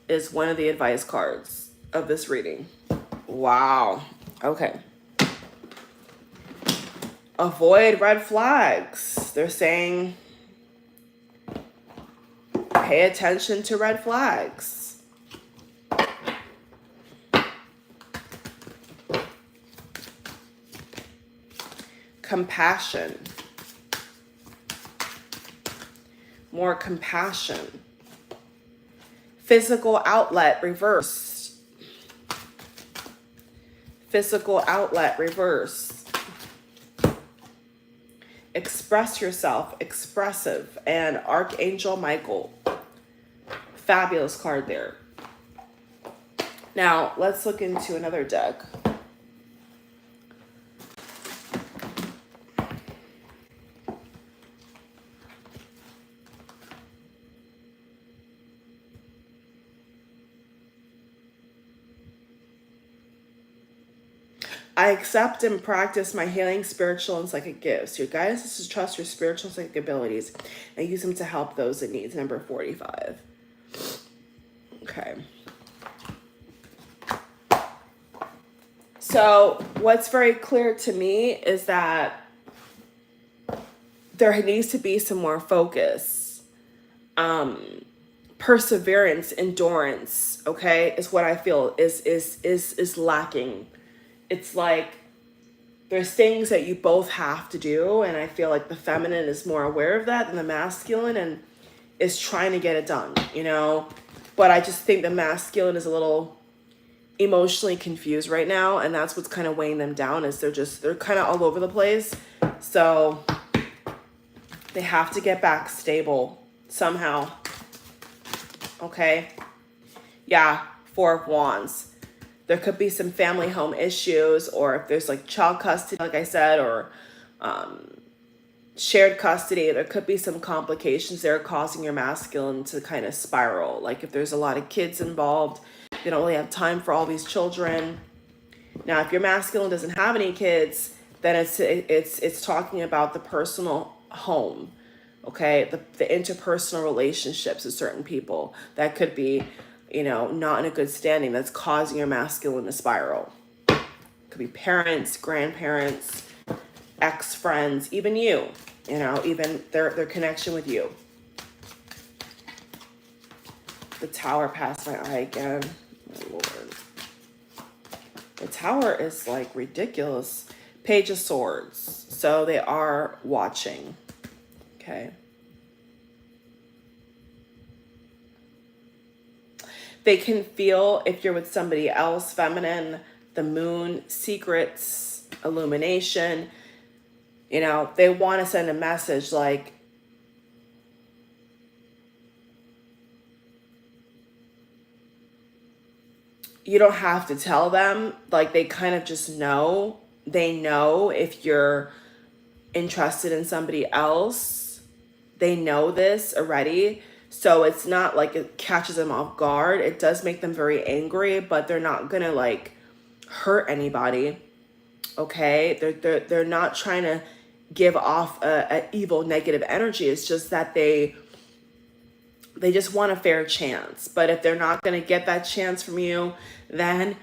is one of the advice cards of this reading. Wow. Okay. Avoid red flags. They're saying pay attention to red flags. Compassion. More compassion. Physical outlet reversed. Physical outlet reversed. Express yourself, expressive, and Archangel Michael. Fabulous card there. Now, let's look into another deck. I accept and practice my healing, spiritual, and psychic gifts. Your guidance is to trust your spiritual psychic abilities and use them to help those in need. Number 45. Okay. So what's very clear to me is that there needs to be some more focus, perseverance, endurance. Okay, is what I feel is lacking. It's like there's things that you both have to do, and I feel like the feminine is more aware of that than the masculine and is trying to get it done, But I just think the masculine is a little emotionally confused right now, and that's what's kind of weighing them down, is they're kind of all over the place. So they have to get back stable somehow. Okay? Yeah, Four of Wands. There could be some family home issues, or if there's like child custody, like I said, or shared custody, there could be some complications there causing your masculine to kind of spiral. Like if there's a lot of kids involved, they don't really have time for all these children. Now, if your masculine doesn't have any kids, then it's talking about the personal home, okay? The interpersonal relationships with certain people that could be, not in a good standing, that's causing your masculine to spiral. Could be parents, grandparents, ex-friends, even you, even their connection with you. The Tower passed my eye again. My Lord. The Tower is like ridiculous. Page of Swords. So they are watching. Okay. They can feel, if you're with somebody else, feminine, the moon, secrets, illumination. You know, they want to send a message like, you don't have to tell them. Like, they kind of just know. They know if you're interested in somebody else. They know this already. So it's not like it catches them off guard. It does make them very angry, but they're not gonna like hurt anybody. Okay, they're not trying to give off a evil negative energy. It's just that they just want a fair chance. But if they're not gonna get that chance from you, then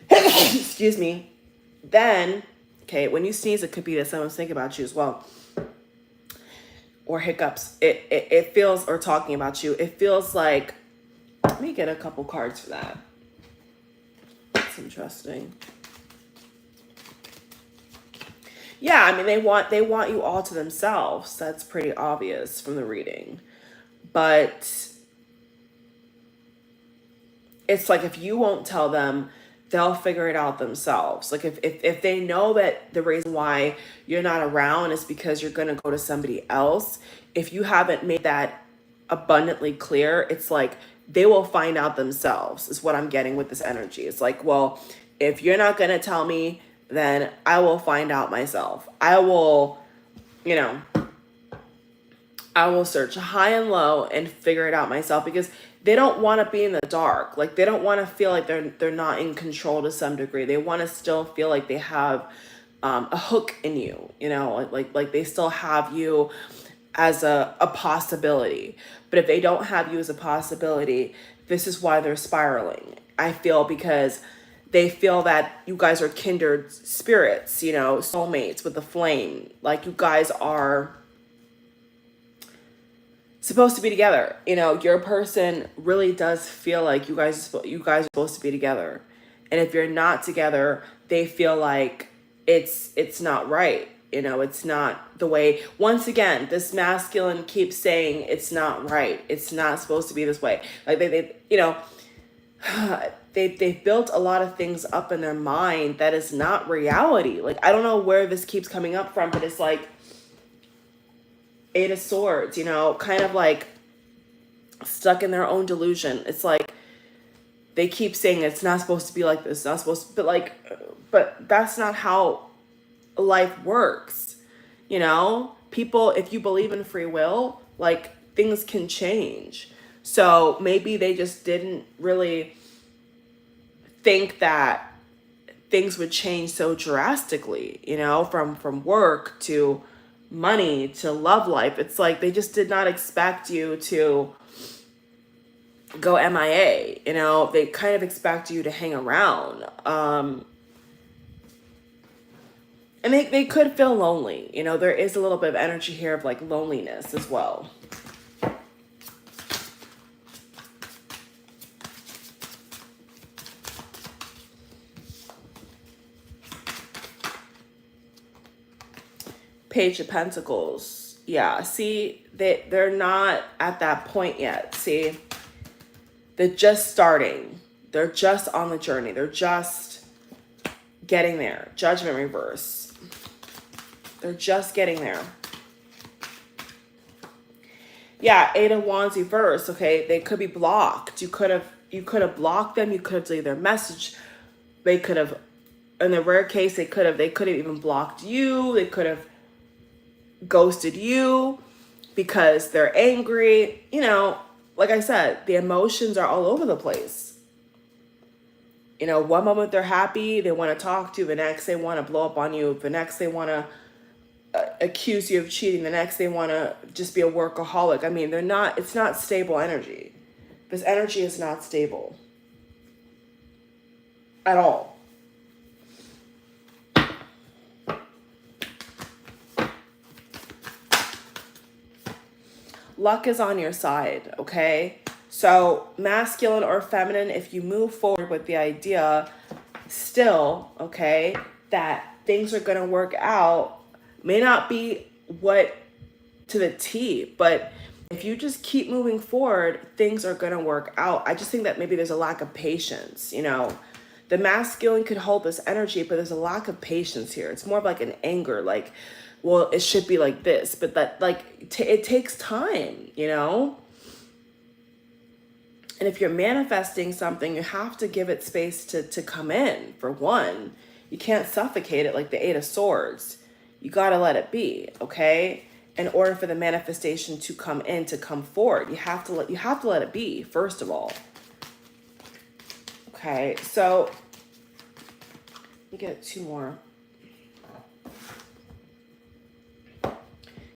excuse me, then okay, when you sneeze, it could be that someone's thinking about you as well. Or hiccups, it feels, or talking about you, it feels like, let me get a couple cards for that. That's interesting. Yeah, I mean, they want you all to themselves. That's pretty obvious from the reading. But it's like, if you won't tell them, they'll figure it out themselves. Like, if they know that the reason why you're not around is because you're going to go to somebody else, if you haven't made that abundantly clear, it's like they will find out themselves, is what I'm getting with this energy. It's like, well, if you're not going to tell me, then I will find out myself. I will, you know, I will search high and low and figure it out myself, because they don't want to be in the dark. Like, they don't want to feel like they're not in control to some degree. They want to still feel like they have a hook in you, you know, like they still have you as a possibility. But if they don't have you as a possibility, this is why they're spiraling, I feel, because they feel that you guys are kindred spirits, you know, soulmates with the flame. Like, you guys are supposed to be together. You know, your person really does feel like you guys are supposed to be together. And if you're not together, they feel like it's not right. You know, it's not the way. Once again, this masculine keeps saying it's not right. It's not supposed to be this way. Like, they you know, they've built a lot of things up in their mind that is not reality. Like, I don't know where this keeps coming up from, but it's like Eight of Swords, you know, kind of like stuck in their own delusion. It's like they keep saying it's not supposed to be like this, not supposed to, but that's not how life works. You know, people, if you believe in free will, like, things can change. So maybe they just didn't really think that things would change so drastically, you know, from work to money to love life. It's like they just did not expect you to go MIA, you know. They kind of expect you to hang around. And they could feel lonely. You know, there is a little bit of energy here of like loneliness as well. Page of Pentacles. Yeah, see, they're not at that point yet. See, they're just starting. They're just on the journey. They're just getting there. Judgment reverse. They're just getting there. Yeah, Eight of Wands reverse. Okay, they could be blocked. You could have blocked them. You could have deleted their message. They could have, in the rare case, they could have even blocked you. They could have ghosted you because they're angry. You know, like I said, the emotions are all over the place. You know, one moment they're happy, they want to talk to you, the next they want to blow up on you, the next they want to accuse you of cheating, the next they want to just be a workaholic. I mean, it's not stable energy. This energy is not stable at all. Luck is on your side, okay? So masculine or feminine, if you move forward with the idea still, okay, that things are going to work out may not be what to the T, but if you just keep moving forward, things are going to work out. I just think that maybe there's a lack of patience, you know. The masculine could hold this energy, but there's a lack of patience here. It's more of like an anger, like, well, it should be like this, but that, like, it takes time, you know. And if you're manifesting something, you have to give it space to come in, for one. You can't suffocate it like the Eight of Swords. You got to let it be, okay? In order for the manifestation to come in, to come forward, you have to let it be, first of all. Okay, so let me get two more.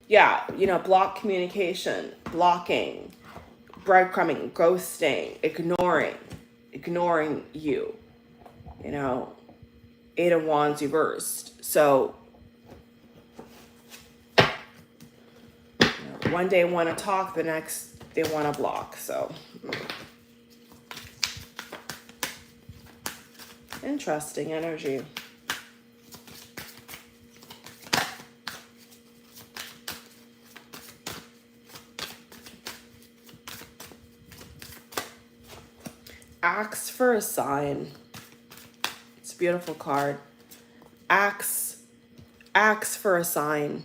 Yeah, you know, block communication, blocking, breadcrumbing, ghosting, ignoring you, you know, Eight of Wands reversed. So, you know, one day want to talk, the next they want to block. So, interesting energy. Ask for a sign. It's a beautiful card. Ask for a sign.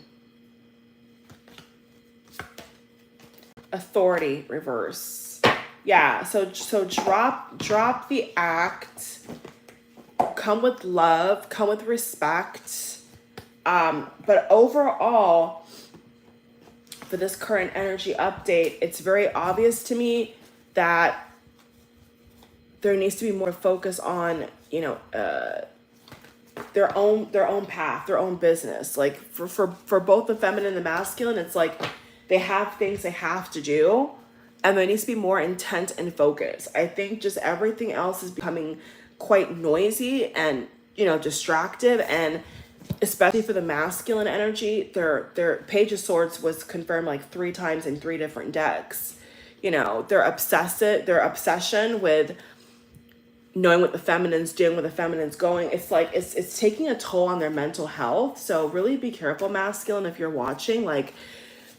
Authority reverse. Yeah, so drop the act. Come with love, come with respect. But overall, for this current energy update, it's very obvious to me that there needs to be more focus on, you know, their own path, their own business. Like for both the feminine and the masculine, it's like they have things they have to do, and there needs to be more intent and focus. I think just everything else is becoming quite noisy and, you know, distractive, and especially for the masculine energy, their Page of Swords was confirmed like 3 times in 3 different decks. You know, their obsession with knowing what the feminine's doing, where the feminine's going, it's like it's taking a toll on their mental health. So really be careful, masculine, if you're watching. Like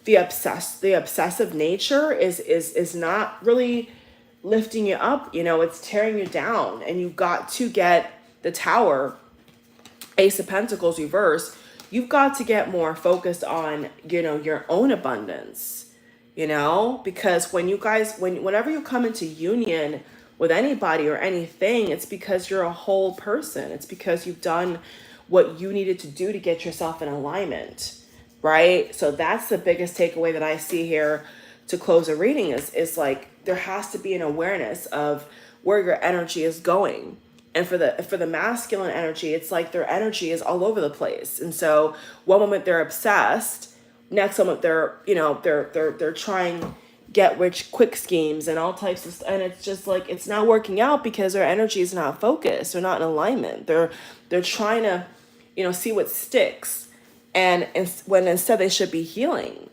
the obsessive nature is not really lifting you up, you know, it's tearing you down. And you've got to get the Tower, Ace of Pentacles reverse. You've got to get more focused on, you know, your own abundance, you know, because whenever you come into union with anybody or anything, it's because you're a whole person. It's because you've done what you needed to do to get yourself in alignment, right? So that's the biggest takeaway that I see here to close a reading is like there has to be an awareness of where your energy is going. And for the masculine energy, it's like their energy is all over the place. And so one moment they're obsessed, next moment they're, you know, they're trying get rich quick schemes and all types of stuff, and it's just like it's not working out because their energy is not focused. They're not in alignment. They're trying to, you know, see what sticks, and when instead they should be healing.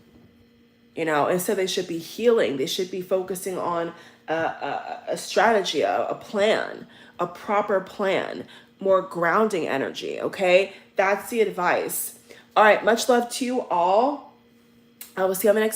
You know, instead they should be healing. They should be focusing on a strategy, a plan, a proper plan, more grounding energy. Okay, that's the advice. All right, much love to you all. I will see you on the next